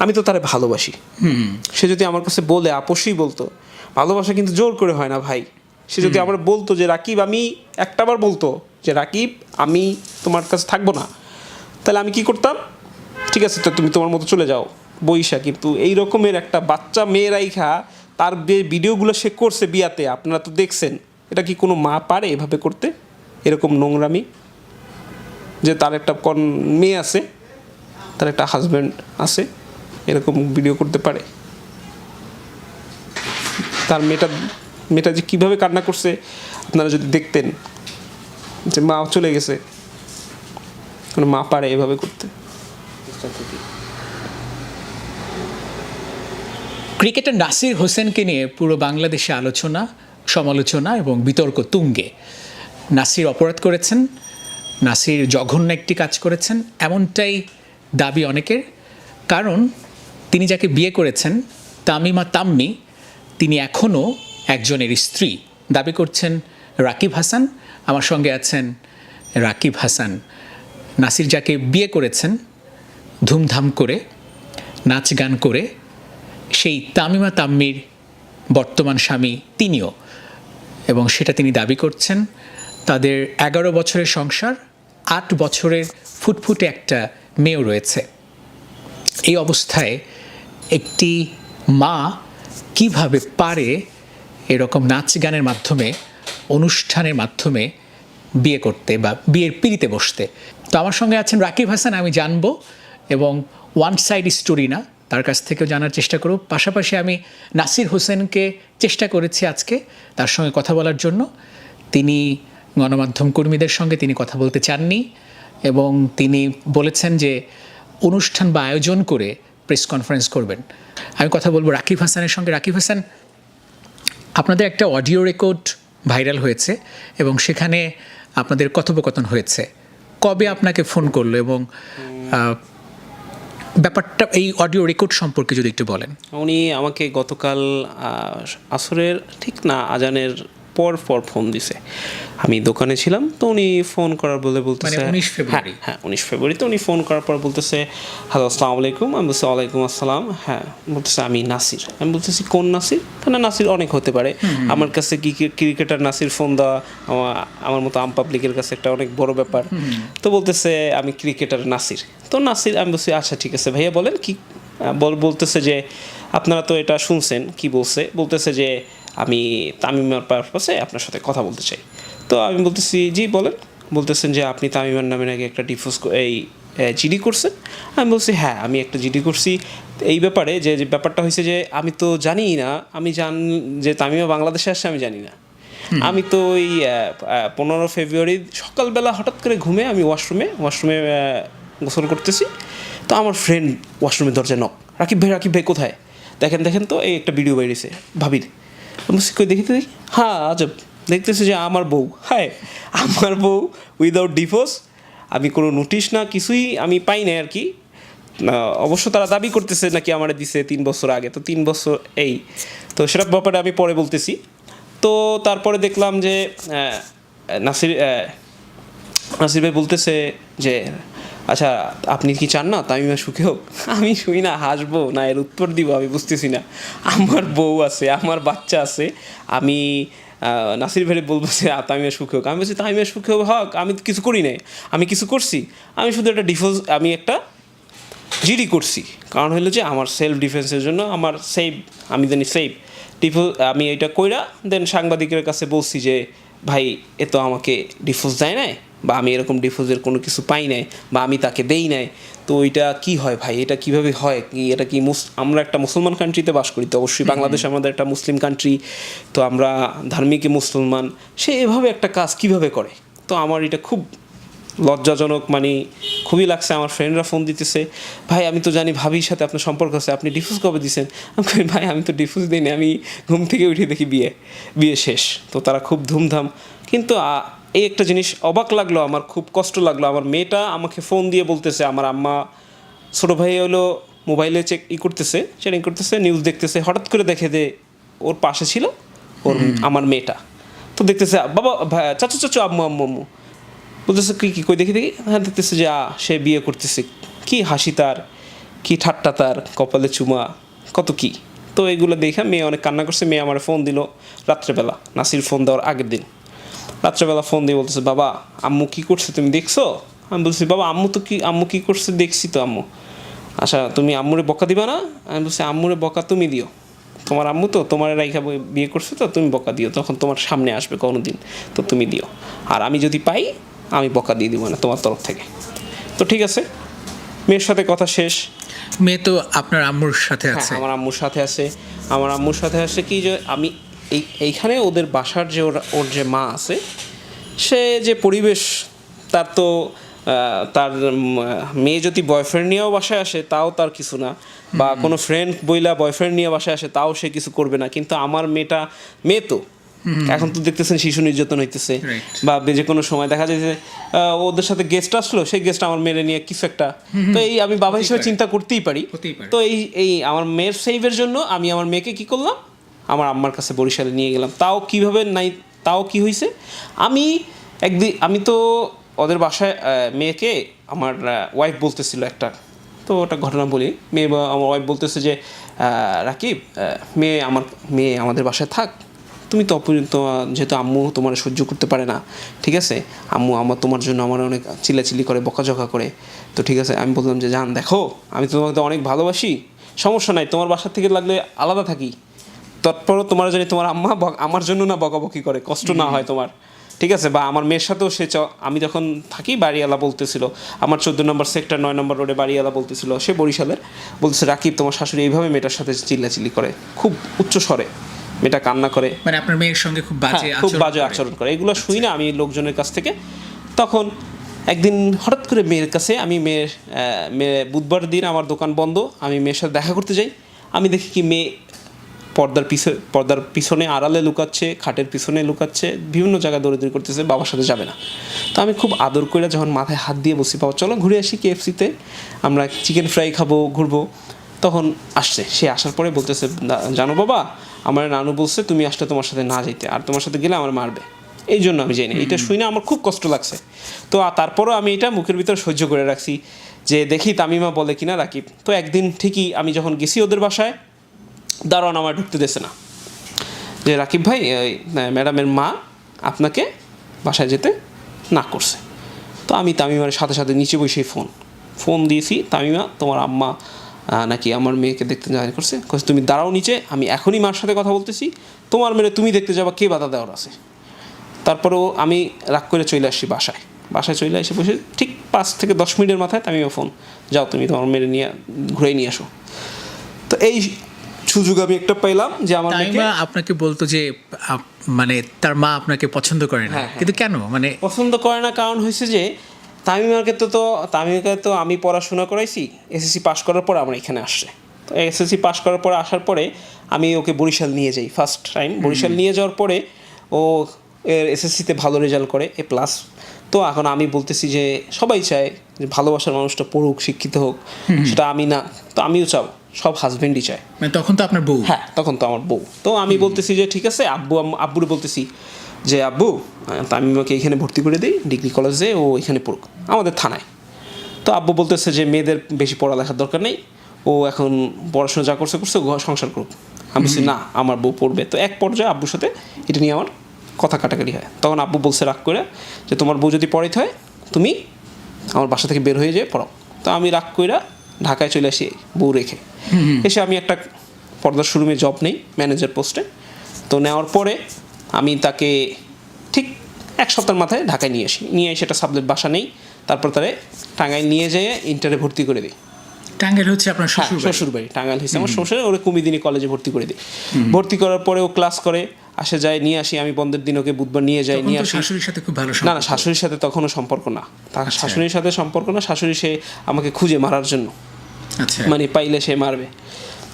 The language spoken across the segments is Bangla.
আমি তো তারে ভালোবাসি। সে যদি আমার কাছে বলে, আপোষই বলতো, ভালোবাসা কিন্তু জোর করে হয় না ভাই। সে যদি আমার বলতো যে রাকিব, আমি একটাবার বলতো যে রাকিব আমি তোমার কাছে থাকবো না, তাহলে আমি কি করতাম, ঠিক আছে তো তুমি তোমার মতো চলে যাও বইসা। কিন্তু এই রকমের একটা বাচ্চা মেয়েরাই তার যে ভিডিওগুলো সে করছে বিয়াতে, আপনারা তো দেখছেন, এটা কি কোনো মা পারে এভাবে করতে, এরকম নোংরামি? যে তার একটা মেয়ে আছে, তার একটা হাজব্যান্ড আছে, এরকম ভিডিও করতে পারে? তার মেয়েটা যে কীভাবে কান্না করছে আপনারা যদি দেখতেন, যে মা চলে গেছে, কোনো মা পারে এভাবে করতে? ক্রিকেটার নাসির হোসেনকে নিয়ে পুরো বাংলাদেশে আলোচনা, সমালোচনা এবং বিতর্ক তুঙ্গে। নাসির অপরাধ করেছেন, নাসির জঘন্য একটি কাজ করেছেন, এমনটাই দাবি অনেকের। কারণ তিনি যাকে বিয়ে করেছেন, তামিমা তাম্মি, তিনি এখনও একজনের স্ত্রী। দাবি করছেন রাকিব হাসান। আমার সঙ্গে আছেন রাকিব হাসান। নাসির যাকে বিয়ে করেছেন ধুমধাম করে, নাচ গান করে, সেই তামিমা তাম্মির বর্তমান স্বামী তিনিও, এবং সেটা তিনি দাবি করছেন। তাদের 11 বছরের সংসার, 8 বছরের ফুটফুটে একটা মেয়েও রয়েছে। এই অবস্থায় একটি মা কিভাবে পারে এরকম নাচ গানের মাধ্যমে, অনুষ্ঠানের মাধ্যমে বিয়ে করতে বা বিয়ের পিড়িতে বসতে? তো আমার সঙ্গে আছেন রাকিব হাসান, আমি জানবো, এবং ওয়ান সাইড স্টোরি না, তার কাছ থেকেও জানার চেষ্টা করব। পাশাপাশি আমি নাসির হোসেনকে চেষ্টা করেছি আজকে তার সঙ্গে কথা বলার জন্য। তিনি গণমাধ্যম কর্মীদের সঙ্গে তিনি কথা বলতে চাননি, এবং তিনি বলেছেন যে অনুষ্ঠান বা আয়োজন করে প্রেস কনফারেন্স করবেন। আমি কথা বলবো রাকিব হাসানের সঙ্গে। রাকিব হাসান, আপনাদের একটা অডিও রেকর্ড ভাইরাল হয়েছে এবং সেখানে আপনাদের কথোপকথন হয়েছে। কবে আপনাকে ফোন করলো এবং ব্যাপারটা, এই অডিও রেকর্ড সম্পর্কে যদি একটু বলেন। উনি আমাকে গতকাল আসরের ঠিক না আজানের পর ফোন দিছে। আমি দোকানে ছিলাম, তো উনি ফোন করার বলতেছে 19 ফেব্রুয়ারি। হ্যাঁ 19 ফেব্রুয়ারি। তো উনি ফোন করার পর বলতেছে হ্যালো আসসালামু আলাইকুম। আমি বলছি ওয়ালাইকুম আসসালাম। হ্যাঁ, বলতেছে আমি নাসির। আমি বলতেছি কোন নাসির? না নাসির অনেক হতে পারে, আমার কাছে ক্রিকেটার নাসির ফোন দেওয়া আমার মতো আম পাবলিকের কাছে একটা অনেক বড় ব্যাপার। তো বলতেছে আমি ক্রিকেটার নাসির। তো নাসির, আমি বলছি আচ্ছা ঠিক আছে ভাইয়া বলেন কি বলতেছে যে আপনারা তো এটা শুনছেন। কি বলতেছে যে আমি তামিমার পারপাসে আপনার সাথে কথা বলতে চাই। তো আমি বলতেছি জি বলেন। বলতেছেন যে আপনি তামিমার নামে নাকি একটা জিডি করছেন। আমি বলছি হ্যাঁ আমি একটা জিডি করছি এই ব্যাপারে, যে ব্যাপারটা হয়েছে যে আমি তো জানি না, আমি যে তামিমা বাংলাদেশে আসছে আমি জানি না। আমি তো ওই 15 ফেব্রুয়ারি সকালবেলা হঠাৎ করে ঘুমে আমি ওয়াশরুমে গোসল করতেছি। তো আমার ফ্রেন্ড ওয়াশরুমের দরজায় নক, রাকিব ভাই কোথায়? দেখেন তো এই একটা ভিডিও বেরিয়েছে ভাবির। কই দেখি হ্যাঁ আজব, দেখতেছি যে আমার বউ, হ্যাঁ আমার বউ উইদাউট ডিভোর্স, আমি কোনো নোটিশ না কিছুই আমি পাই না আর কি। অবশ্য তারা দাবি করতেছে নাকি আমার দিছে 3 বছর আগে, তো 3 বছর এই তো সেটা ব্যাপারে আমি পরে বলতেছি। তো তারপরে দেখলাম যে নাসির ভাই বলতেছে যে আচ্ছা আপনি কি চান না তামিমা সুখে হোক? আমি শুই না হাসবো না এর উত্তর দিব আমি বুঝতেছি না। আমার বউ আছে, আমার বাচ্চা আছে, আমি নাসির ভাই বলবো যে তামিমা সুখে হোক? আমি বলছি তামিমা সুখে হোক আমি তো কিছু করি নাই। আমি কিছু করছি? আমি শুধু একটা আমি একটা জিডি করছি, কারণ হলো যে আমার সেলফ ডিফেন্সের জন্য, আমার আমি জানি আমি এটা কইরা দেন সাংবাদিকের কাছে বলছি যে ভাই এ তো আমাকে ডিফোর্স দেয় নাই, বা আমি এরকম ডিফোর্সের কোনো কিছু পাই নাই, বা আমি তাকে দেই নাই। তো এটা কি হয় ভাই, এটা কিভাবে হয়? কি এটা কি আমরা একটা মুসলমান কান্ট্রিতে বাস করি, তো অবশ্যই বাংলাদেশ আমাদের একটা মুসলিম কান্ট্রি, তো আমরা ধার্মিক মুসলমান, সে এভাবে একটা কাজ কিভাবে করে? তো আমার এটা খুব লজ্জাজনক, মানে খুবই লাগছে। আমার ফ্রেন্ডরা ফোন দিতেছে, ভাই আমি তো জানি ভাবির সাথে আপনার সম্পর্ক আছে, আপনি ডিফোর্স কবে দিয়েছেন? আমি কই ভাই আমি তো ডিফোর্স দিইনি, আমি ঘুম থেকে উঠে দেখি বিয়ে শেষ। তো তারা খুব ধুমধাম। কিন্তু এই একটা জিনিস অবাক লাগলো, আমার খুব কষ্ট লাগলো। আমার মেয়েটা আমাকে ফোন দিয়ে বলতেছে আমার আম্মা, ছোটো ভাই হলো মোবাইলে চেকিং করতেছে, নিউজ দেখতেছে, হঠাৎ করে দেখে যে ওর পাশে ছিল আমার মেয়েটা। তো দেখতেছে বাবা চাচু আম্মু বলতেছে কি কই দেখি হ্যাঁ দেখতেছে যে সে বিয়ে করতেছে। কি হাসি তার, কি ঠাট্টা তার, কপালে চুমা, কত কি। তো এগুলো দেখে মেয়ে অনেক কান্না করছে। মেয়ে আমার ফোন দিল রাত্রেবেলা, নাসির ফোন দেওয়ার আগের দিন রাত্রেবেলা ফোন দিয়ে বলতেছে, বাবা আম্মু কী করছে তুমি দেখছো? আমি বলছি, বাবা আম্মু কী করছে দেখছি তো আম্মু। আচ্ছা তুমি আম্মুরে বকা দিবা না? আমি বলছি, আম্মুরে বকা তুমি দিও, তোমার আম্মু তো তোমার রাইখা বিয়ে করছে, তো তুমি বকা দিও, তখন তোমার সামনে আসবে কোনো দিন, তো তুমি দিও। আর আমি যদি পাই আমি বকা দিয়ে দিব না তোমার তরফ থেকে। তো ঠিক আছে, মেয়ের সাথে কথা শেষ। মেয়ে তো আপনার আম্মুর সাথে হ্যাঁ, আছে। আমার আম্মুর সাথে আছে। আমার আম্মুর সাথে আছে কি, যে আমি এইখানে ওদের বাসার যে ওর যে মা আছে, সে যে পরিবেশ, তার তো তার মেয়ে যদি বয়ফ্রেন্ড নিয়েও বাসায় আসে তাও তার কিছু না, বা কোনো ফ্রেন্ড বইলা বয়ফ্রেন্ড নিয়ে বাসায় আসে তাও সে কিছু করবে না। কিন্তু আমার মেয়ে তো এখন তো দেখতেছেন শিশু নির্যাতন হইতেছে, বা যে কোনো সময় দেখা যায় যে ওদের সাথে গেস্ট আসলো, সেই গেস্ট আমার মেয়ে নিয়ে কিছু একটা, তো এই আমি বাবা হিসেবে চিন্তা করতেই পারি। তো এই আমার মেয়ের সেভের জন্য আমি আমার মেয়েকে কি করলাম, আমার আম্মার কাছে বরিশালে নিয়ে গেলাম। তাও কিভাবে নাই, তাও কি হয়েছে, আমি তো ওদের বাসায় মেয়েকে আমার ওয়াইফ বলতেছিল একটা, তো ওটা ঘটনা বলি। আমার ওয়াইফ বলতেছে যে, রাকিব, মেয়ে আমাদের বাসায় থাক, তুমি তো অপরিণত, যেহেতু আম্মু তোমার সহ্য করতে পারে না, ঠিক আছে, আমার তোমার জন্য আমার অনেক চিল্লাচিল্লি করে, বকাঝকা করে, তো ঠিক আছে। আমি বললাম যে, জান দেখো, আমি তোমাকে অনেক ভালোবাসি, সমস্যা নাই, তোমার বাসার থেকে লাগলে আলাদা থাকি, তারপরও তোমার জানি তোমার আম্মা আমার জন্য না বকাবকি করে, কষ্ট না হয় তোমার, ঠিক আছে। বা আমার মেয়ের সাথেও আমি যখন থাকি, বাড়িওয়ালা বলতেছিল, আমার 14 নম্বর সেক্টর 9 নম্বর রোডে বাড়িওয়ালা বলতেছিল, সে বরিশালের, বলতেছে, রাকিব তোমার শাশুড়ি এইভাবে মেয়েটার সাথে চিল্লাচিল্লি করে, খুব উচ্চ স্বরে, মেয়েটা কান্না করে, মানে আপনার মেয়ের সঙ্গে খুব বাজে আচরণ করে। এগুলো শুই না আমি লোকজনের কাছ থেকে। তখন একদিন হঠাৎ করে মেয়ের কাছে মেয়ে বুধবার দিন আমার দোকান বন্ধ, আমি মেয়ের সাথে দেখা করতে যাই। আমি দেখি কি মেয়ে পর্দার পিছনে আড়ালে লুকাচ্ছে, খাটের পিছনে লুকাচ্ছে, বিভিন্ন জায়গায় দৌড়াদৌড়ি করতেছে, বাবার সাথে যাবে না। তো আমি খুব আদর করে যখন মাথায় হাত দিয়ে বসি, বাবা চলো ঘুরে আসি KFC-তে, আমরা চিকেন ফ্রাই খাবো, ঘুরবো, তখন আসছে। সে আসার পরে বলতেছে, জানো বাবা, আমার নানু বলছে তুমি আসলে তোমার সাথে না যেতে, আর তোমার সাথে গেলে আমার মারবে, এই জন্য আমি যাইনি। এটা শুই না আমার খুব কষ্ট লাগছে। তো তারপরও আমি এটা মুখের ভিতর সহ্য করে রাখছি, যে দেখি তামিমা বলে কিনা রাকিব। তো একদিন ঠিকই আমি যখন গেছি ওদের বাসায়, দারোয়ান আমার ঢুকতে দিয়েছে না, যে রাকিব ভাই, ম্যাডামের মা আপনাকে বাসায় যেতে না করছে। তো আমি তামিমার সাথে সাথে নিচে বসেই ফোন দিয়েছি, তামিমা তোমার আম্মা নাকি আমার মেয়েকে দেখতে যাওয়া করছে, তুমি দাঁড়াও নিচে, আমি এখনই মার সাথে কথা বলতেছি, তোমার মেয়ে তুমি দেখতে যাবা, কে বাধা দেওয়ার আছে। তারপরেও আমি রাগ করে চলে আসছি বাসায় চলে এসে বসে ঠিক 5 থেকে 10 মিনিটের মাথায় তামিমা ফোন, যাও তুমি তোমার মেয়ে নিয়ে ঘুরে নিয়ে আসো। তো এই সুযোগ আমি একটা পেলাম যে আমার তামিমা আপনাকে বলতো যে মানে তার মা আপনাকে পছন্দ করে না, কিন্তু কেন মানে পছন্দ করে না, কারণ হয়েছে যে তামিমাকে তো আমি পড়াশোনা করাইছি, SSC পাস করার পর আমার এখানে আসছে। তো SSC পাস করার পর আসার পরে আমি ওকে বরিশাল নিয়ে যাই, ফার্স্ট টাইম বরিশাল নিয়ে যাওয়ার পরে ও SSC-তে ভালো রেজাল্ট করে, A+। তো এখন আমি বলতেছি যে সবাই চায় যে ভালোবাসার মানুষটা পড়ুক, শিক্ষিত হোক, সেটা আমি না, তো আমিও চাও, সব হাজবেন্ডই চায়। মানে তখন তো আপনার বউ। হ্যাঁ, তখন তো আমার বউ। তো আমি বলতেছি যে ঠিক আছে, আব্বুরে বলতেছি যে আব্বু, তামিমাকে এখানে ভর্তি করে দিই ডিগ্রি কলেজে, ও এখানে পড়ুক আমাদের থানায়। তো আব্বু বলতেছে যে মেয়েদের বেশি পড়ালেখার দরকার নেই, ও এখন পড়াশোনা যা করছে সংসার করুক। আমি বলছি না, আমার বউ পড়বে। তো এক পর্যায়ে আব্বুর সাথে এটা নিয়ে আমার কথা কাটাকাটি হয়। তখন আব্বু বলছে রাগ করে যে তোমার বউ যদি পড়াইতে হয় তুমি আমার বাসা থেকে বের হয়ে যেয়ে পড়াও। তো আমি রাগ করে ঢাকায় চলে আসি বউ রেখে। এসে আমি একটা পর্দার শোরুমে জব নেই, ম্যানেজার পোস্টে। তো নেওয়ার পরে আমি তাকে ঠিক 1 সপ্তাহের মাথায় ঢাকায় নিয়ে এসে একটা সাবলেট বাসা নেই, তারপর তারে টাঙ্গাইল নিয়ে যেয়ে ইন্টারে ভর্তি করে দিই। টাঙ্গাইল হচ্ছে আপনার শ্বশুর বাড়ি, টাঙ্গাইল হচ্ছে আমার শ্বশুর, ওরে কুমিদিনী কলেজে ভর্তি করে দিই। ভর্তি করার পরে ও ক্লাস করে, আসে যায়, নিয়ে আসি। আমি বন্ধের দিন ওকে বুধবার নিয়ে যাই, নিয়ে আসি। শাশুড়ির সাথে খুব ভালো না, শাশুড়ির সাথে তখনও সম্পর্ক না, শাশুড়ির সাথে সম্পর্ক না, শাশুড়ি সে আমাকে খুঁজে মারার জন্য, মানে পাইলে সে মারবে,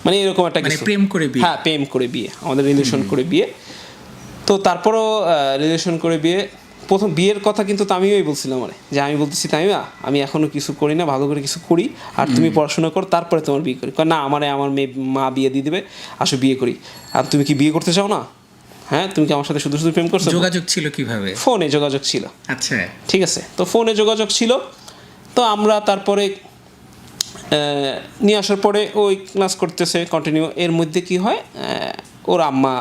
মানে এরকম একটা কিছু। প্রেম করে বিয়ে? হ্যাঁ, প্রেম করে বিয়ে, আমাদের রিলেশন করে বিয়ে। তো তারপরও রিলেশন করে বিয়ে, প্রথম বিয়ের কথা কিন্তু তামিমাই বলছিলাম মানে, যে আমি বলতেছি তামিমা আমি এখনো কিছু করি না, ভালো করে কিছু করি, আর তুমি পড়াশোনা করো, তারপরে তোমার বিয়ে করি। না, আমার মেয়ে মা বিয়ে দিয়ে দেবে, আসো বিয়ে করি। আর তুমি কি বিয়ে করতে চাও না? হ্যাঁ, তুমি কি আমার সাথে শুধু শুধু প্রেম করছো? যোগাযোগ ছিল কিভাবে? ফোনে যোগাযোগ ছিল। আচ্ছা, ঠিক আছে। তো ফোনে যোগাযোগ ছিল। তো আমরা তারপরে নিয়ে আসার পরে ওই ক্লাস করতেছে কন্টিনিউ। এর মধ্যে কি হয়, ওর আম্মা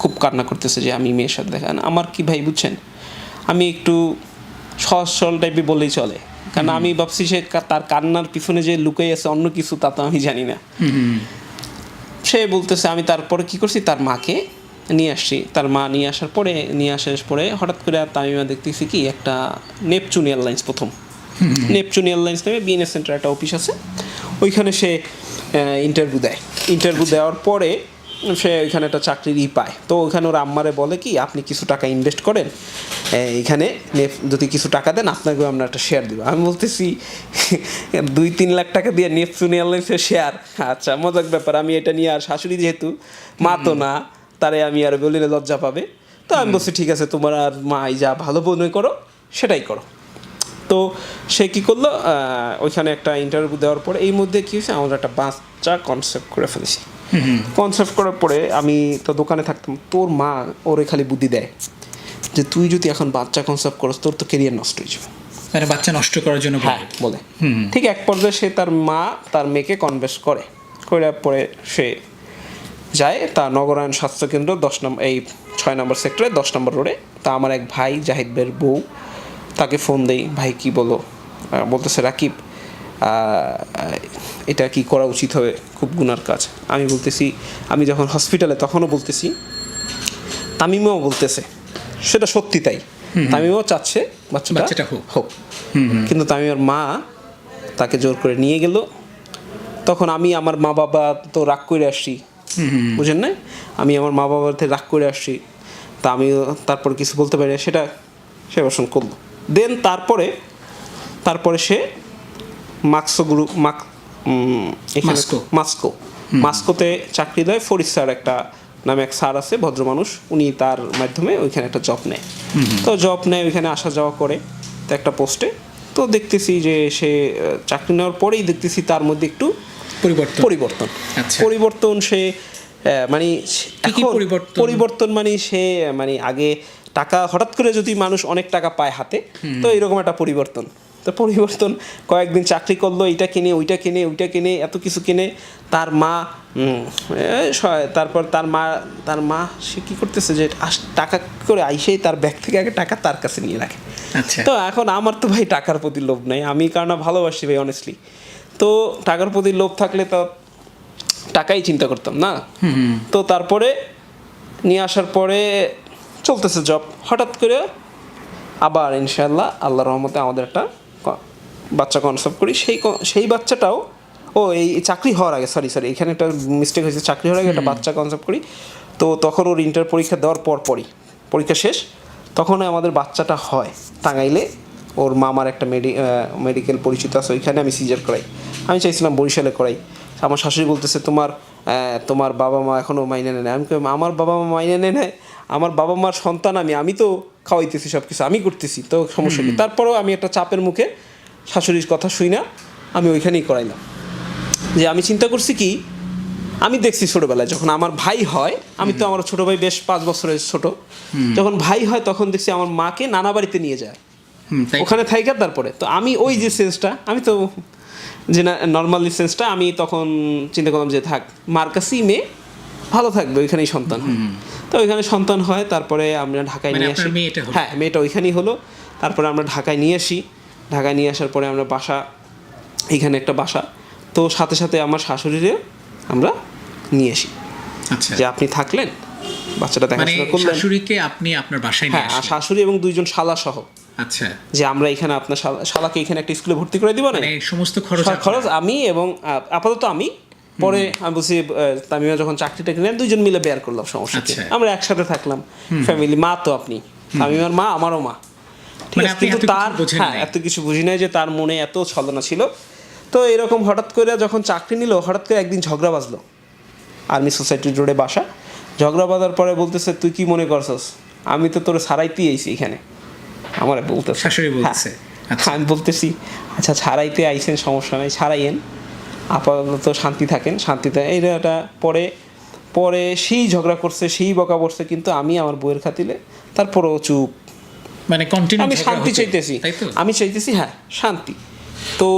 খুব কান্না করতেছে যে আমি মেয়ের সাথে দেখা। আমার কি ভাই বুঝছেন, আমি একটু সহজ সরল টাইপে বললেই চলে, কারণ আমি ভাবছি সে তার কান্নার পিছনে যে লুকাই আছে অন্য কিছু, তা তো আমি জানি না। সে বলতেছে, আমি তারপরে কি করছি, তার মাকে নিয়ে আসছি। তার মা নিয়ে আসার পরে হঠাৎ করে তামিমা দেখতেছি কি একটা নেপচুন এয়ারলাইন্স, প্রথম নেপচুন এয়ারলাইন্স নামে বিএনএস সেন্টার একটা অফিস আছে, ওইখানে সে ইন্টারভিউ দেওয়ার পরে সে ওইখানে একটা চাকরির পায়। তো ওইখানে ওর আম্মারে বলে কি, আপনি কিছু টাকা ইনভেস্ট করেন এইখানে, যদি কিছু টাকা দেন আপনাকেও আমরা একটা শেয়ার দিব। আমি বলতেছি 2-3 লাখ টাকা দিয়ে নেপচুন এয়ারলাইন্সের শেয়ার, আচ্ছা মজার ব্যাপার। আমি এটা নিয়ে, আর শাশুড়ি যেহেতু মা তো না, তারে আমি আর বলিলে লজ্জা পাবে। তো আমি বলছি ঠিক আছে, তোমার আর মাই যা ভালো মনে করো সেটাই করো। তো সে কী করলো, ওইখানে একটা ইন্টারভিউ দেওয়ার পরে এই মধ্যে কী হয়েছে, আমরা একটা বাচ্চা কনসেপ্ট করে ফেলেছি। কনসেপ্ট করার পরে আমি তো দোকানে থাকতাম, তোর মা ওরে খালি বুদ্ধি দেয় যে তুই যদি এখন বাচ্চা কনসেপ্ট করস তোর তো কেরিয়ার নষ্ট হয়ে যাবে, মানে বাচ্চা নষ্ট করার জন্য বলে। ঠিক এক পর্যায়ে সে তার মা তার মেয়েকে কনভিন্স করার পরে সে যায় তার নগরায়ণ স্বাস্থ্যকেন্দ্র 10 নম্বর, এই 6 নম্বর সেক্টরে 10 নম্বর রোডে। তা আমার এক ভাই জাহিদ ভাইয়ের বউ, তাকে ফোন দেই, ভাই কি বলো, বলতেছে রাকিব এটা কি করা উচিত হবে, খুব গুনার কাজ। আমি বলতেছি, আমি যখন হসপিটালে তখনও বলতেছি, তামিমাও বলতেছে সেটা সত্যি তাই, তামিমাও চাচ্ছে বাচ্চাটা হোক, কিন্তু তামিমার মা তাকে জোর করে নিয়ে গেল। তখন আমি আমার মা বাবা তো রাগ করে আসছি, বুঝেন না, আমি আমার মা বাবার থেকে রাগ করে আসছি, তা আমি তারপর কিছু বলতে পারি না, সেটা সে অবসান করলো। দেন তারপরে সে মাস্কোতে চাকরি দেয়। ফরিদ স্যার একটা নামে এক স্যার আছে, ভদ্র মানুষ, উনি তার মাধ্যমে ওইখানে একটা জব নেয়। তো জব নেয়, ওইখানে আসা যাওয়া করে তো একটা পোস্টে। তো দেখতেছি যে সে চাকরি নেওয়ার পরেই দেখতেছি তার মধ্যে একটু পরিবর্তন সে মানে পরিবর্তন মানে সে মানে আগে টাকা হঠাৎ করে যদি মানুষ অনেক টাকা পায় হাতে, তো এরকম একটা পরিবর্তন। তো পরিবর্তন, কয়েকদিন চাকরি করলো, এইটা কিনে ওইটা কিনে এত কিছু কিনে। তার মা তারপর তার মা সে কী করতেছে যে টাকা করে আইসেই তার ব্যাগ থেকে আগে টাকা তার কাছে নিয়ে রাখে। তো এখন আমার তো ভাই টাকার প্রতি লোভ নাই, আমি কারণ ভালোবাসি ভাই অনেস্টলি। তো টাকার প্রতি লোভ থাকলে তো টাকাই চিন্তা করতাম না। তো তারপরে নিয়ে আসার পরে চলতেছে জব, হঠাৎ করে আবার ইনশাআল্লাহ আল্লাহর রহমতে আমাদের একটা বাচ্চা কনসেপ্ট করি। সেই বাচ্চাটাও এই চাকরি হওয়ার আগে, সরি এখানে একটা মিস্টেক হয়েছে, চাকরি হওয়ার আগে একটা বাচ্চা কনসেপ্ট করি। তো তখন ওর ইন্টার পরীক্ষা দেওয়ার পরই পরীক্ষা শেষ, তখন আমাদের বাচ্চাটা হয় টাঙ্গাইলে। ওর মামার একটা মেডিকেল পরিচিত আছে, ওইখানে আমি সিজার করাই। আমি চাইছিলাম বরিশালে করাই। আমার শাশুড়ি বলতেছে তোমার বাবা মা এখনও মাইনে নেয়। আমি আমার বাবা মা মাইনে নেয়, আমার বাবা মার সন্তান আমি তো খাওয়াইতেছি, সব কিছু আমি করতেছি, তো সমস্যা কি। তারপরেও আমি একটা চাপের মুখে শাশুড়ির কথা শুই না, আমি ওইখানেই করাইলাম। যে আমি চিন্তা করছি কি, আমি দেখছি ছোটোবেলায় যখন আমার ভাই হয়, আমি তো আমার ছোটো ভাই বেশ 5 বছরের ছোট, যখন ভাই হয় তখন দেখছি আমার মাকে নানা বাড়িতে নিয়ে যায়, ওখানে থাইকা। তারপরে তো আমি ওই যে সেন্সটা, আমি তো যে নর্মালি সেন্সটা, আমি তখন চিন্তা করলাম যে থাক, মার কাছেই মেয়ে ভালো থাকবে, ওইখানেই সন্তান হয়। তো ওইখানে সন্তান হয়, তারপরে আমরা ঢাকায় নিয়ে আসি। হ্যাঁ, মেয়েটা ওইখানেই হলো। তারপরে আমরা ঢাকায় নিয়ে আসি, ঢাকায় নিয়ে আসার পরে আমরা এইখানে একটা বাসা, তো সাথে সাথে আমার শাশুড়িরে আমরা নিয়ে আসি, যে আপনি থাকলেন, বাচ্চাটা দেখাশোনা করলেন। শাশুড়িকে আপনি আপনার বাসায় নিয়ে আসেন? হ্যাঁ, শাশুড়ি এবং 2জন শালা সহ। আচ্ছা, যে আমরা এখানে আপনার শালাকে এখানে একটা স্কুলে ভর্তি করে দিব না, মানে সমস্ত খরচ আমি, এবং আপাতত আমি। পরে আমি বলছি তামিমা যখন চাকরিটা কিনে 2জন মিলে বেয়ার করলাম, সমস্যা কি, আমরা একসাথে থাকলাম ফ্যামিলি। মা তো আপনি, তামিমার মা আমারও মা, কিন্তু তার এত কিছু বুঝি নাই যে তার মনে এত ছলনা ছিল। তো এরকম হঠাৎ করে যখন চাকরি নিল, হঠাৎ করে একদিন ঝগড়া বাজলো, আর্মি সোসাইটি রোডে বাসা। ঝগড়া বাজার পরে বলতেছে, তুই কি মনে করছস আমি তো তোর ছাড়াইতে আইছি এখানে, আমার বলতে শাশুড়ি বলতেছে। আমি বলতেছি আচ্ছা ছাড়াইতে আইছেন, সমস্যা নাই, ছাড়াইয়েন, আপাতত শান্তি থাকেন, শান্তিতে। এইটা পরে সেই ঝগড়া করছে, সেই বকা বসছে, কিন্তু আমি আমার বউয়ের খাতিলে তারপরেও চুপ, মানে কন্টিনিউ আমি শান্তি চাইতেছি, হ্যাঁ শান্তি। তো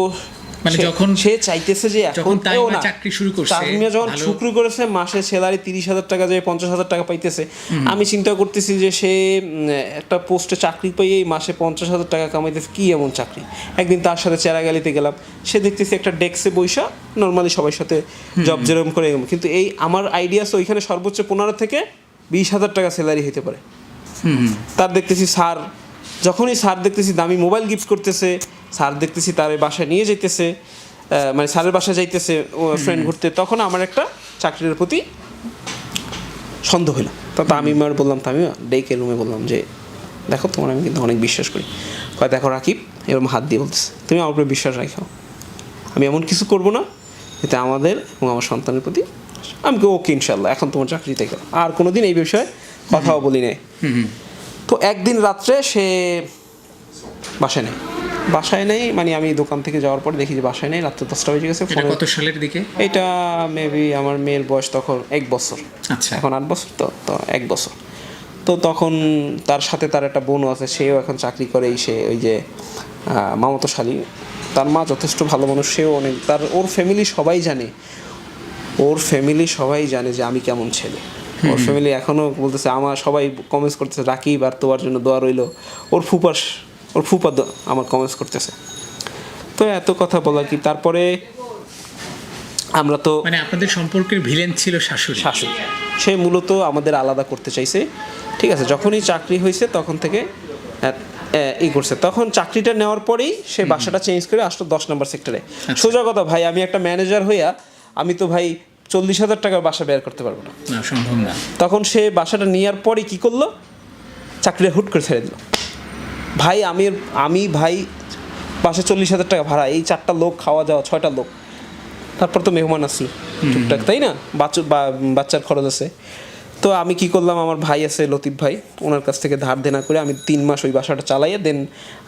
মানে যখন সে চাইতেছে যে এখন তামিমা চাকরি শুরু করছে, তামিমা যখন শুরু করেছে মাসে স্যালারি 30,000 টাকা যায় 50,000 টাকা পাইতেছে, আমি চিন্তা করতেছি যে সে একটা পোস্টে চাকরি পেয়ে মাসে 50,000 টাকা কামাইতেছে, কি এমন চাকরি। একদিন তার সাথে চেরাগালিতে গেলাম, সে দেখতেছি একটা ডেস্কে বইসা নর্মালি সবার সাথে জব যেরকম করে, কিন্তু এই আমার আইডিয়া আছে ওইখানে সর্বোচ্চ 15 থেকে 20,000 টাকা স্যালারি হতে পারে। তার দেখতেছি স্যার, যখনই স্যার দেখতেছি দামি মোবাইল গিফট করতেছে, স্যার দেখতেছি তার বাসায় নিয়ে যাইতেছে, মানে স্যারের বাসায় যাইতেছে ফ্রেন্ড ঘুরতে, তখন আমার একটা চাকরির প্রতি সন্দেহ হলো। তো তামিমার বললাম, তামিমা ডেকে রুমে বললাম যে দেখো তোমার আমি কিন্তু অনেক বিশ্বাস করি। কয় দেখো রাকিব, এরকম হাত দিয়ে বলতেছে তুমি আমার উপরে বিশ্বাস রাখো, আমি এমন কিছু করবো না এতে আমাদের এবং আমার সন্তানের প্রতি। আমি ওকে ইনশাল্লাহ, এখন তোমার চাকরিতে গেল, আর কোনো দিন এই বিষয়ে কথাও বলি নাই। তো একদিন রাত্রে সে বাসায় নেই, মানে আমি দোকান থেকে যাওয়ার পর দেখি যে বাসায় নেই, রাত্রে 10টা বেজে গেছে। কত সালের দিকে এটা? মেবি আমার মেয়ের বয়স তখন 1 বছর, আচ্ছা, এখন 8 বছর, তো 1 বছর। তো তখন তার সাথে তার একটা বোনও আছে, সেও এখন চাকরি করে, সে ওই যে মামাতো শালী, তার মা যথেষ্ট ভালো মানুষ, সেও অনেক, ওর ফ্যামিলি সবাই জানে যে আমি কেমন ছেলে। ওর ফ্যামিলি এখনও বলতেছে, আমার সবাই কমেন্টস করতেছে রাকিব আর তোমার জন্য দোয়া রইল, ওর ফুপা আমার কমেন্টস করতেছে। তো এত কথা বলা কি, তারপরে আমরা তো মানে আপনাদের সম্পর্কের ভিলেন ছিল শাশুড়ি। সে মূলত আমাদের আলাদা করতে চাইছে, ঠিক আছে। যখনই চাকরি হয়েছে তখন থেকে করছে, তখন চাকরিটা নেওয়ার পরেই সে বাসাটা চেঞ্জ করে আসলো 10 নম্বর সেক্টরে। সোজা কথা ভাই, আমি একটা ম্যানেজার হইয়া আমি তো ভাই 40,000 টাকার বাসা বের করতে পারবো না, সম্ভব না। তখন সে বাসাটা নেওয়ার পরে কি করলো, চাকরিটা হুট করে ছেড়ে দিল। ভাই আমি ভাই বাসে 40,000 টাকা ভাড়া, এই 4টা লোক, খাওয়া যাওয়া 6টা লোক, তারপর তো মেহমান আসলো টুকটাক, তাই না, বাচ্চার খরচ আছে। তো আমি কি করলাম, আমার ভাই আছে লতিফ ভাই, ওনার কাছ থেকে ধার দেনা করে আমি 3 মাস ওই বাসাটা চালাইয়া দেন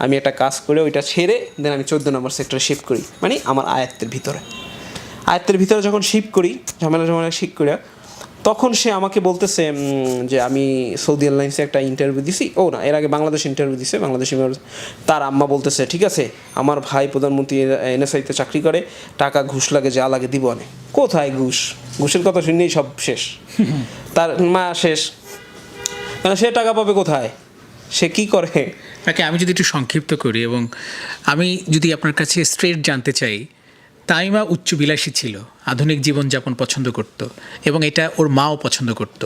আমি একটা কাজ করে ওইটা ছেড়ে দেন আমি 14 নম্বর সেক্টরে শিফট করি, মানে আমার আয়ত্তের ভিতরে যখন শিফট করি, ঝামেলা শিফট করে, তখন সে আমাকে বলতেছে যে আমি সৌদি এয়ারলাইন্সে একটা ইন্টারভিউ দিছি, এর আগে বাংলাদেশ ইন্টারভিউ দিছে, তার আম্মা বলতেছে ঠিক আছে, আমার ভাই প্রধানমন্ত্রী NSI-তে চাকরি করে, টাকা ঘুষ লাগে যা লাগে দিব অনেক। কোথায় ঘুষের কথা শুনেই সব শেষ, তার মা শেষ, কেন সে টাকা পাবে কোথায়, সে কি করে। তাকে আমি যদি একটু সংক্ষিপ্ত করি এবং আমি যদি আপনার কাছে স্ট্রেট জানতে চাই, তামিমা উচ্চবিলাসী ছিল, আধুনিক জীবনযাপন পছন্দ করত এবং এটা ওর মাও পছন্দ করত,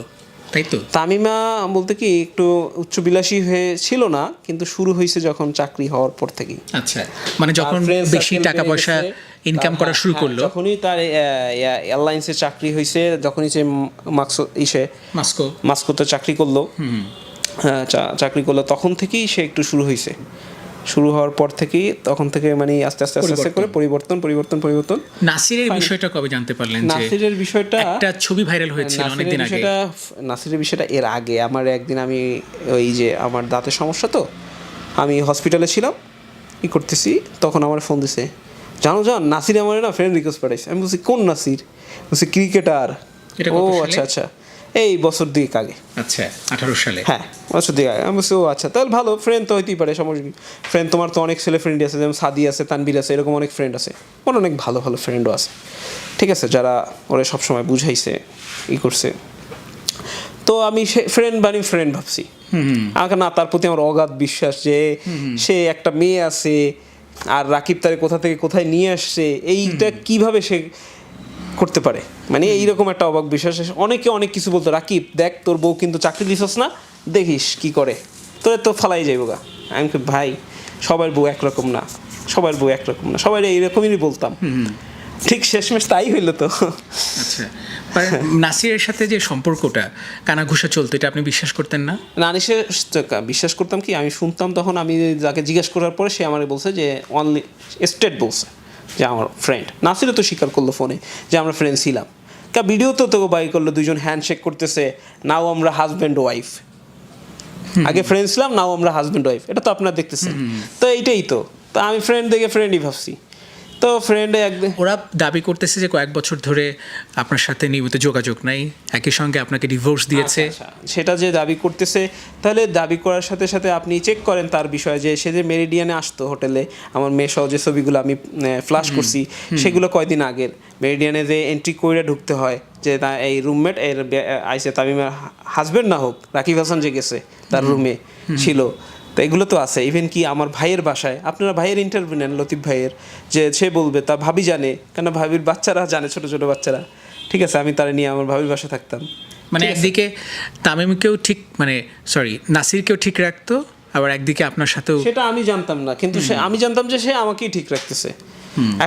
তাই তো? তামিমা বলতে কি একটু উচ্চবিলাসী হয়ে ছিল না, কিন্তু শুরু হয়েছে যখন চাকরি হওয়ার পর থেকেই। আচ্ছা, মানে যখন বেশি টাকা পয়সা ইনকাম করা শুরু করলো, যখনই তার এয়ারলাইন্সে চাকরি হয়েছে, যখনই সে মাস্কোতে চাকরি করলো, তখন থেকেই সে একটু শুরু হওয়ার পর থেকেই, তখন থেকে মানে আস্তে আস্তে করে পরিবর্তন। নাসিরের বিষয়টা কবে জানতে পারলেন? নাসিরের বিষয়টা একটা ছবি ভাইরাল হয়েছিল অনেকদিন আগে। নাসিরের বিষয়টা এর আগে আমার একদিন, আমি ওই যে আমার দাঁতের সমস্যা, তো আমি হসপিটালে ছিলাম, করতেছি, তখন আমার ফোন দিছে, জান নাসির আমার না ফ্রেন্ড রিকোয়েস্ট পাঠাইছে। আমি বলছি কোন নাসির? বলছি ক্রিকেটার। ও আচ্ছা, এই বছর 2 আগে। আচ্ছা, 18 সালে। হ্যাঁ, বছর 2 আগে। আমি বলছি ও আচ্ছা, তাহলে ভালো, ফ্রেন্ড তো হইতেই পারে, সমস্যা কি। ফ্রেন্ড তোমার তো অনেক ছেলে ফ্রেন্ড আছে, যেমন সাদি আছে, তানবির আছে, এরকম অনেক ফ্রেন্ড আছে, ওর অনেক ভালো ফ্রেন্ডও আছে, ঠিক আছে, যারা ওরা সবসময় বুঝাইছে, করছে। তো আমি ফ্রেন্ড ভাবছি, আমাকে না, তার প্রতি আমার অগাধ বিশ্বাস যে সে একটা মেয়ে আছে, আর রাকিব তারে কোথা থেকে কোথায় নিয়ে আসছে, এইটা কিভাবে সে করতে পারে, মানে এইরকম একটা অবাক বিশ্বাস। অনেকে অনেক কিছু বলতো, রাকিব দেখ তোর বউ কিন্তু চাকরি দিছস না, দেখিস কি করে, তোরে তো ফালাই যাইব গা। আমি ভাই সবার বউ একরকম না, সবাই এইরকমই বলতাম, ঠিক শেষমেশ তাই হইলো তো। আচ্ছা, নাসিরের সাথে যে সম্পর্কটা কানাঘুষা চলতো, এটা আপনি বিশ্বাস করতেন না? বিশ্বাস করতাম কি, আমি শুনতাম, তখন আমি যাকে জিজ্ঞেস করার পরে সে আমাকে বলছে যে অনলি স্টেট বলছে যে আমার ফ্রেন্ড। নাসিরও তো স্বীকার করলো ফোনে যে আমরা ফ্রেন্ড ছিলাম, ভিডিও তো বাই করলো, দুজন হ্যান্ডশেক করতেছে, নাও আমরা হাজব্যান্ড ওয়াইফ, আগে ফ্রেন্ড ছিলাম, নাও আমরা হাজব্যান্ড ওয়াইফ, এটা তো আপনারা দেখতেছেন। তো এইটাই তো আমি ফ্রেন্ড দেখে ফ্রেন্ডই ভাবছি। তো ফ্রেন্ড একদিন ওরা দাবি করতেছে যে কয়েক বছর ধরে আপনার সাথে নিয়মিত যোগাযোগ নাই, একই সঙ্গে আপনাকে ডিভোর্স দিয়েছে। আচ্ছা, সেটা যে দাবি করতেছে, তাহলে দাবি করার সাথে সাথে আপনি চেক করেন তার বিষয়ে, যে সে যে মেরিডিয়ানে আসতো হোটেলে, আমার মেয়ে সহ যে ছবিগুলো আমি ফ্ল্যাশ করছি সেগুলো কয়দিন আগের। মেরিডিয়ানে যে এন্ট্রি করে ঢুকতে হয়, যে এই রুমমেট এর আইসে তামিমের হাজবেন্ড না হোক, রাকিব হাসান যে গেছে তার রুমে ছিল, তো এগুলো তো আছে। ইভেন কি আমার ভাইয়ের বাসায়, আপনারা ভাইয়ের ইন্টারভিউ নেন, লতিফ ভাইয়ের, যে সে বলবে তা ভাবি জানে, কেন ভাবির বাচ্চারা জানে, ছোট ছোট বাচ্চারা, ঠিক আছে, আমি তারা নিয়ে আমার ভাবির বাসায় থাকতাম। মানে একদিকে তামিমকেও ঠিক, মানে সরি নাসিরকেও ঠিক রাখতো, আবার একদিকে আপনার সাথেও। সেটা আমি জানতাম না, কিন্তু সে, আমি জানতাম যে সে আমাকেই ঠিক রাখতেছে।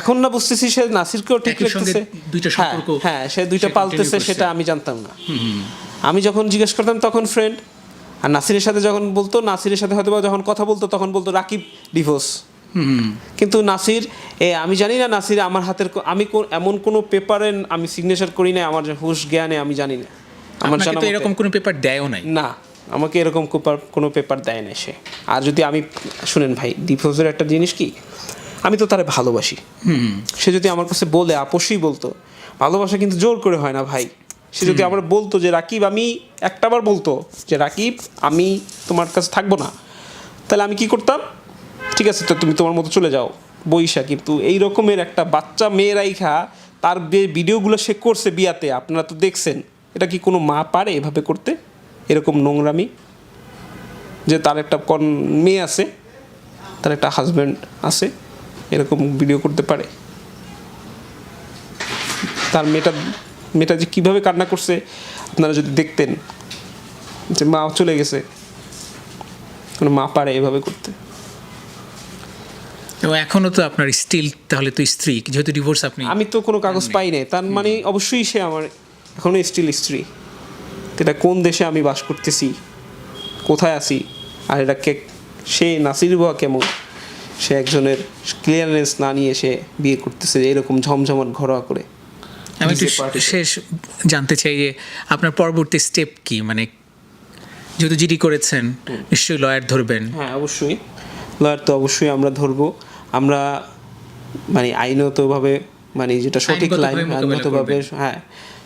এখন না বুঝতেছি সে নাসিরকেও ঠিক একই সঙ্গে রাখতেছে। দুইটা সম্পর্ক, হ্যাঁ, সে দুইটা পালতেছে, সেটা আমি জানতাম না। আমি যখন জিজ্ঞেস করতাম তখন ফ্রেন্ড, আর নাসিরের সাথে যখন বলতো, নাসিরের সাথে হয়তো যখন কথা বলতো তখন বলতো রাকিব ডিভোর্স। কিন্তু নাসির, আমি জানি না নাসির আমার হাতের, আমি এমন কোনো পেপারে আমি সিগনেচার করি না, আমার যে হুশ জ্ঞানে আমি জানি না। আমার আপনাকে তো এরকম কোনো পেপার দেয়ও নাই। না, আমাকে এরকম কোনো পেপার দেয় না সে। আর যদি আমি, শুনেন ভাই, ডিভোর্সের একটা জিনিস কি, আমি তো তারে ভালোবাসি। সে যদি আমার কাছে বলে, আপোষই বলতো, ভালোবাসা কিন্তু জোর করে হয় না ভাই। সে যদি আমার বলতো যে রাকিব, আমি একটাবার বলতো যে রাকিব আমি তোমার কাছে থাকবো না, তাহলে আমি কি করতাম, ঠিক আছে তো তুমি তোমার মতো চলে যাও বইসা। কিন্তু এই রকমের একটা বাচ্চা মেয়ে রাইখা তার ভিডিওগুলো সে করছে বিয়াতে, আপনারা তো দেখছেন, এটা কি কোনো মা পারে এভাবে করতে, এরকম নোংরামি? যে তার একটা মেয়ে আছে, তার একটা হাজব্যান্ড আছে, এরকম ভিডিও করতে পারে? তার মেয়েটা যে কীভাবে কান্না করছে আপনারা যদি দেখতেন, যে মা চলে গেছে, কোনো মা পারে এভাবে করতে? এবং এখনো তো আপনার স্টিল, তাহলে তো স্ত্রী, যেহেতু ডিভোর্স আপনি। আমি তো কোনো কাগজ পাই নাই, তার মানে অবশ্যই সে আমার এখনো স্টিল স্ত্রী। এটা কোন দেশে আমি বাস করতেছি, কোথায় আছি, আর এটা সে নাসির বাবা কেমন, সে একজনের ক্লিয়ারেন্স না নিয়ে সে বিয়ে করতেছে এরকম ঝমঝমাট ঘরোয়া করে। আমি একটু শেষ জানতে চাই যে আপনার পরবর্তী স্টেপ কি, মানে যেহেতু জিডি করেছেন নিশ্চয়ই লয়ার ধরবেন। হ্যাঁ, অবশ্যই লয়ার তো অবশ্যই আমরা ধরবো। আমরা মানে আইনতভাবে, মানে যেটা সঠিক লাইন, আইনগতভাবে, হ্যাঁ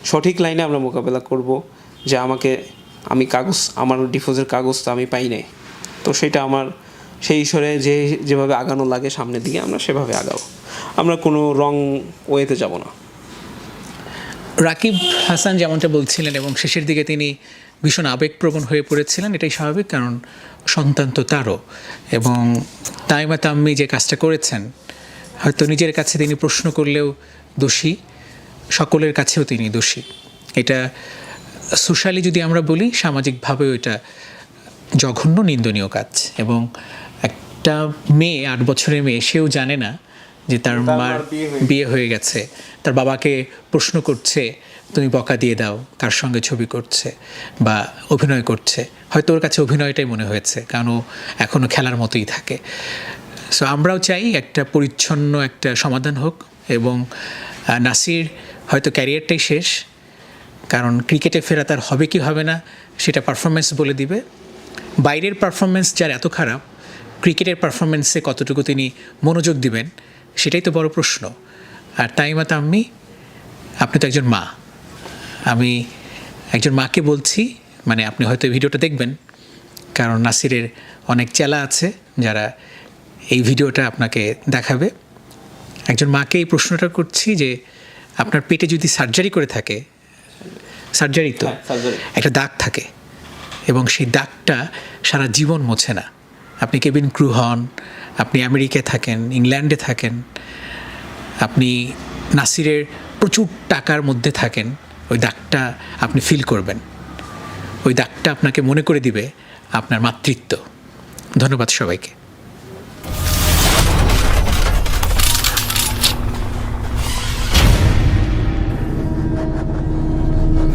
সঠিক লাইনে আমরা মোকাবেলা করব। যে আমি কাগজ, আমার ডিভোর্সের কাগজ তো আমি পাই নাই, তো সেটা আমার সেই ঈশ্বরে যেভাবে আগানো লাগে সামনের দিকে আমরা সেভাবে আগাবো, আমরা কোনো রং ওয়েতে যাব না। রাকিব হাসান যেমনটা বলছিলেন, এবং শেষের দিকে তিনি ভীষণ আবেগপ্রবণ হয়ে পড়েছিলেন, এটাই স্বাভাবিক, কারণ সন্তান তো তারও। এবং তাইমা তাম্মি যে কাজটা করেছেন, হয়তো নিজের কাছে তিনি প্রশ্ন করলেও দোষী, সকলের কাছেও তিনি দোষী। এটা সোশ্যালি যদি আমরা বলি, সামাজিকভাবেও এটা জঘন্য, নিন্দনীয় কাজ। এবং একটা মেয়ে, 8 বছরের মেয়ে, সেও জানে না যে তার মার বিয়ে হয়ে গেছে, তার বাবাকে প্রশ্ন করছে তুমি বকা দিয়ে দাও, কার সঙ্গে ছবি করছে বা অভিনয় করছে। হয়তো ওর কাছে অভিনয়টাই মনে হয়েছে, কারণ ও এখনও খেলার মতোই থাকে। সো আমরাও চাই একটা পরিচ্ছন্ন একটা সমাধান হোক, এবং নাসির হয়তো ক্যারিয়ারটাই শেষ, কারণ ক্রিকেটে ফেরা তার হবে কি হবে না সেটা পারফরমেন্স বলে দিবে। বাইরের পারফরমেন্স যার এত খারাপ, ক্রিকেটের পারফরমেন্সে কতটুকু তিনি মনোযোগ দিবেন সেটাই তো বড় প্রশ্ন। আর তাইমা তাম্মি, আপনি তো একজন মা, আমি একজন মাকে বলছি, মানে আপনি হয়তো এই ভিডিওটা দেখবেন, কারণ নাসিরের অনেক চেলা আছে যারা এই ভিডিওটা আপনাকে দেখাবে। একজন মাকে এই প্রশ্নটা করছি যে আপনার পেটে যদি সার্জারি করে থাকে, সার্জারি তো একটা দাগ থাকে, এবং সেই দাগটা সারা জীবন মোছে না। আপনি কেবিন ক্রু হন, আপনি আমেরিকায় থাকেন, ইংল্যান্ডে থাকেন, আপনি নাসিরের প্রচুর টাকার মধ্যে থাকেন, ওই দাগটা আপনি ফিল করবেন, ওই দাগটা আপনাকে মনে করে দিবে আপনার মাতৃত্ব। ধন্যবাদ সবাইকে।